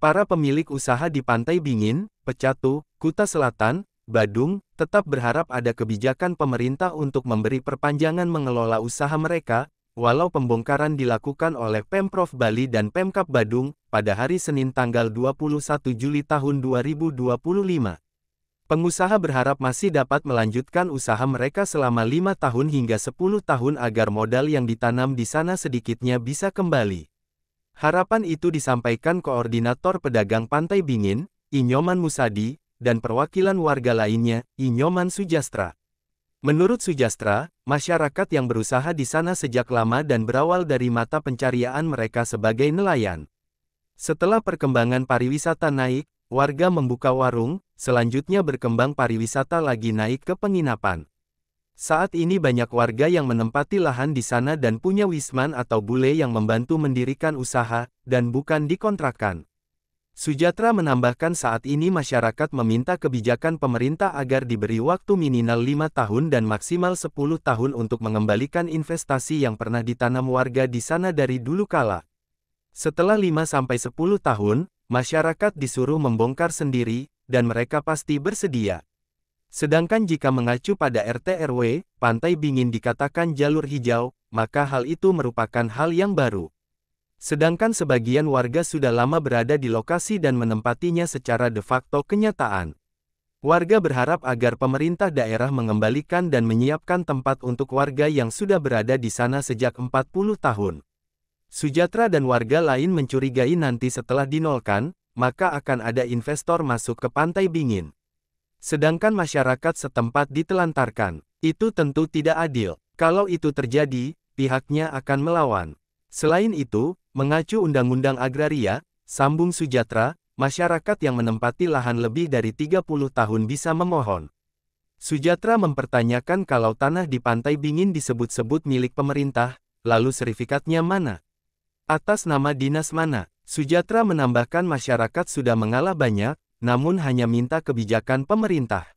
Para pemilik usaha di Pantai Bingin, Pecatu, Kuta Selatan, Badung, tetap berharap ada kebijakan pemerintah untuk memberi perpanjangan mengelola usaha mereka, walau pembongkaran dilakukan oleh Pemprov Bali dan Pemkab Badung, pada hari Senin tanggal 21 Juli tahun 2025. Pengusaha berharap masih dapat melanjutkan usaha mereka selama 5 tahun hingga 10 tahun agar modal yang ditanam di sana sedikitnya bisa kembali. Harapan itu disampaikan Koordinator Pedagang Pantai Bingin, Inyoman Musadi, dan perwakilan warga lainnya, Inyoman Sujastra. Menurut Sujastra, masyarakat yang berusaha di sana sejak lama dan berawal dari mata pencarian mereka sebagai nelayan. Setelah perkembangan pariwisata naik, warga membuka warung, selanjutnya berkembang pariwisata lagi naik ke penginapan. Saat ini banyak warga yang menempati lahan di sana dan punya wisman atau bule yang membantu mendirikan usaha, dan bukan dikontrakan. Sujatra menambahkan saat ini masyarakat meminta kebijakan pemerintah agar diberi waktu minimal 5 tahun dan maksimal 10 tahun untuk mengembalikan investasi yang pernah ditanam warga di sana dari dulu kala. Setelah 5-10 tahun, masyarakat disuruh membongkar sendiri, dan mereka pasti bersedia. Sedangkan jika mengacu pada RT/RW, Pantai Bingin dikatakan jalur hijau, maka hal itu merupakan hal yang baru. Sedangkan sebagian warga sudah lama berada di lokasi dan menempatinya secara de facto kenyataan. Warga berharap agar pemerintah daerah mengembalikan dan menyiapkan tempat untuk warga yang sudah berada di sana sejak 40 tahun. Sujatra dan warga lain mencurigai nanti setelah dinolkan, maka akan ada investor masuk ke Pantai Bingin. Sedangkan masyarakat setempat ditelantarkan. Itu tentu tidak adil. Kalau itu terjadi, pihaknya akan melawan. Selain itu, mengacu Undang-Undang Agraria, sambung Sujatra, masyarakat yang menempati lahan lebih dari 30 tahun bisa memohon. Sujatra mempertanyakan kalau tanah di Pantai Bingin disebut-sebut milik pemerintah, lalu sertifikatnya mana? Atas nama dinas mana? Sujatra menambahkan masyarakat sudah mengalah banyak, namun hanya minta kebijakan pemerintah.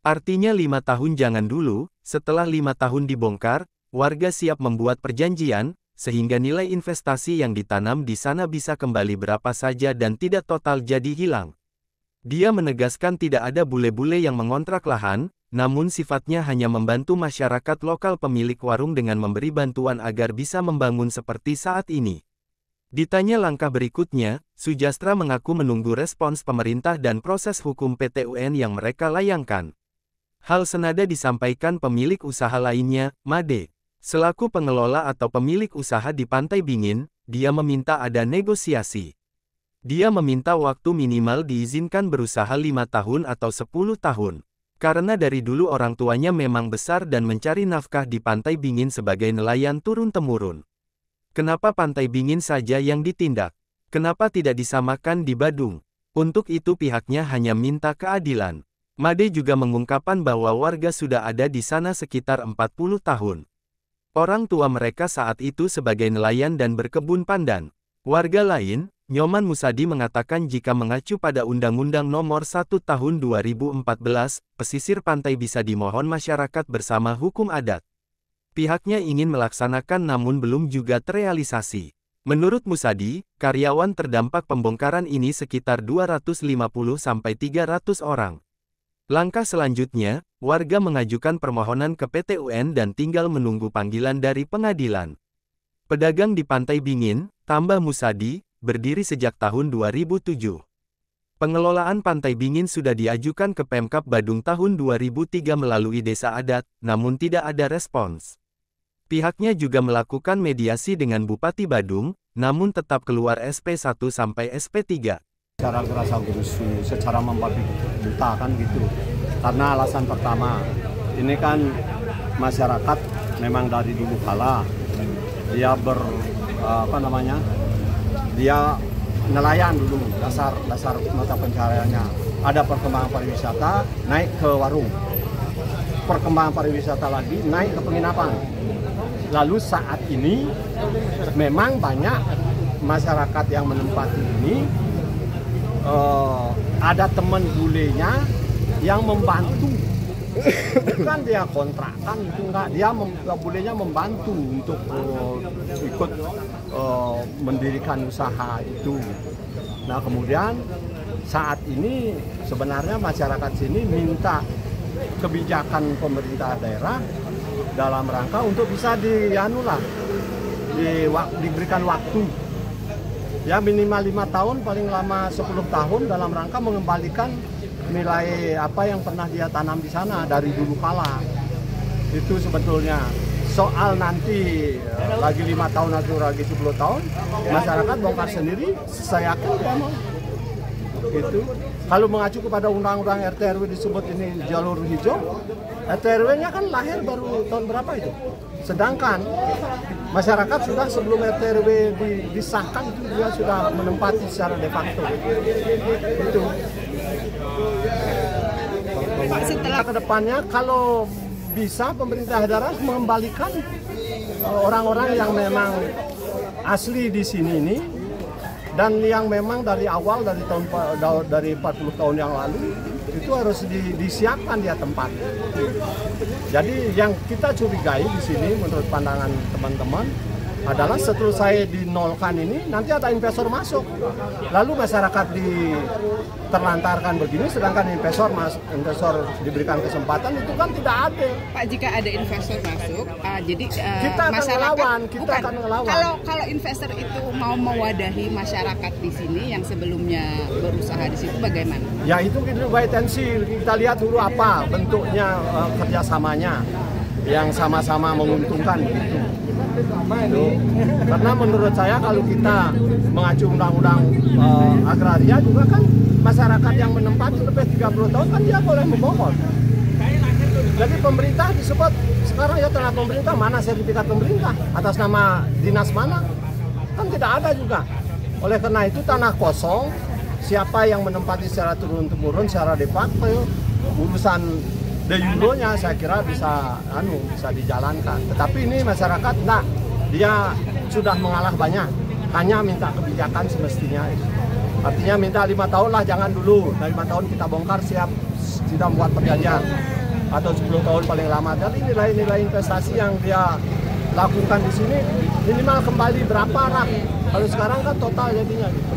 Artinya 5 tahun jangan dulu, setelah 5 tahun dibongkar, warga siap membuat perjanjian, sehingga nilai investasi yang ditanam di sana bisa kembali berapa saja dan tidak total jadi hilang. Dia menegaskan tidak ada bule-bule yang mengontrak lahan, namun sifatnya hanya membantu masyarakat lokal pemilik warung dengan memberi bantuan agar bisa membangun seperti saat ini. Ditanya langkah berikutnya, Sujastra mengaku menunggu respons pemerintah dan proses hukum PT UN yang mereka layangkan. Hal senada disampaikan pemilik usaha lainnya, Made. Selaku pengelola atau pemilik usaha di Pantai Bingin, dia meminta ada negosiasi. Dia meminta waktu minimal diizinkan berusaha 5 tahun atau 10 tahun. Karena dari dulu orang tuanya memang besar dan mencari nafkah di Pantai Bingin sebagai nelayan turun-temurun. Kenapa Pantai Bingin saja yang ditindak? Kenapa tidak disamakan di Badung? Untuk itu pihaknya hanya minta keadilan. Made juga mengungkapkan bahwa warga sudah ada di sana sekitar 40 tahun. Orang tua mereka saat itu sebagai nelayan dan berkebun pandan. Warga lain, Nyoman Musadi mengatakan jika mengacu pada Undang-Undang Nomor 1 Tahun 2014, pesisir pantai bisa dimohon masyarakat bersama hukum adat. Pihaknya ingin melaksanakan namun belum juga terrealisasi. Menurut Musadi, karyawan terdampak pembongkaran ini sekitar 250-300 orang. Langkah selanjutnya, warga mengajukan permohonan ke PT UN dan tinggal menunggu panggilan dari pengadilan. Pedagang di Pantai Bingin, tambah Musadi, berdiri sejak tahun 2007. Pengelolaan Pantai Bingin sudah diajukan ke Pemkab Badung tahun 2003 melalui Desa Adat, namun tidak ada respons. Pihaknya juga melakukan mediasi dengan Bupati Badung, namun tetap keluar SP1 sampai SP3. Cara gerasa gerusu, secara membabi buta kan gitu. Karena alasan pertama, ini kan masyarakat memang dari dulu kala dia dia nelayan dulu, dasar mata pencahariannya. Ada perkembangan pariwisata, naik ke warung. Perkembangan pariwisata lagi, naik ke penginapan. Lalu saat ini memang banyak masyarakat yang menempati ini, ada teman bulenya yang membantu, bukan dia kontrakan itu enggak, bulenya membantu untuk ikut mendirikan usaha itu. Nah kemudian saat ini sebenarnya masyarakat sini minta kebijakan pemerintah daerah dalam rangka untuk bisa diberikan waktu ya minimal 5 tahun, paling lama 10 tahun dalam rangka mengembalikan nilai apa yang pernah dia tanam di sana dari dulu kala. Itu sebetulnya soal nanti lagi 5 tahun atau lagi 10 tahun masyarakat bongkar sendiri, saya yakin dia mau. Itu kalau mengacu kepada undang-undang RT RW disebut ini jalur hijau, RT RW-nya kan lahir baru tahun berapa itu? Sedangkan masyarakat sudah sebelum RT RW disahkan itu dia sudah menempati secara de facto. Itu. Pak, setelah ke depannya kalau bisa pemerintah daerah mengembalikan orang-orang yang memang asli di sini ini dan yang memang dari awal dari 40 tahun yang lalu itu harus disiapkan dia tempat. Jadi yang kita curigai di sini menurut pandangan teman-teman adalah setelah saya dinolkan ini nanti ada investor masuk, lalu masyarakat terlantarkan begini, sedangkan investor diberikan kesempatan itu kan tidak adil. Pak, jika ada investor masuk, jadi kita akan masyarakat akan ngelawan. Kalau investor itu mau mewadahi masyarakat di sini yang sebelumnya berusaha di situ bagaimana? Ya itu kita wait and see, kita lihat dulu apa bentuknya kerjasamanya yang sama-sama menguntungkan gitu. Karena menurut saya kalau kita mengacu undang-undang agraria juga kan masyarakat yang menempati lebih 30 tahun kan dia boleh memohon. Jadi pemerintah disebut sekarang ya tanah pemerintah, mana sertifikat pemerintah atas nama dinas mana? Kan tidak ada juga. Oleh karena itu tanah kosong siapa yang menempati secara turun-temurun secara de facto urusan de jure-nya saya kira bisa dijalankan. Tetapi ini masyarakat dia sudah mengalah banyak, hanya minta kebijakan semestinya. Artinya minta 5 tahun lah, jangan dulu. Nah, 5 tahun kita bongkar siap tidak membuat perjanjian atau 10 tahun paling lama. Jadi nilai-nilai investasi yang dia lakukan di sini minimal kembali berapa lah. Kalau sekarang kan total jadinya gitu.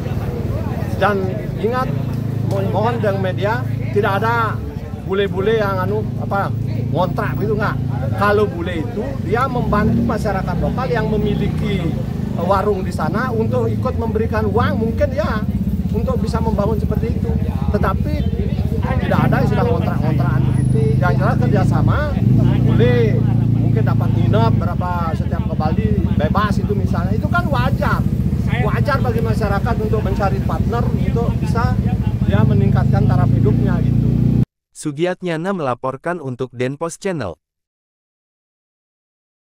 Dan ingat, mohon dengan media tidak ada bule-bule yang ngontrak gitu nggak. Kalau bule itu dia membantu masyarakat lokal yang memiliki warung di sana untuk ikut memberikan uang mungkin ya untuk bisa membangun seperti itu. Tetapi tidak ada istilah ngontrak-ngontrakan begitu. Yang jelas kerjasama, bule mungkin dapat nginep berapa setiap ke Bali bebas itu misalnya, itu kan wajar bagi masyarakat untuk mencari partner untuk bisa dia meningkatkan taraf hidupnya gitu. Sugiatnyana melaporkan untuk Denpos Channel.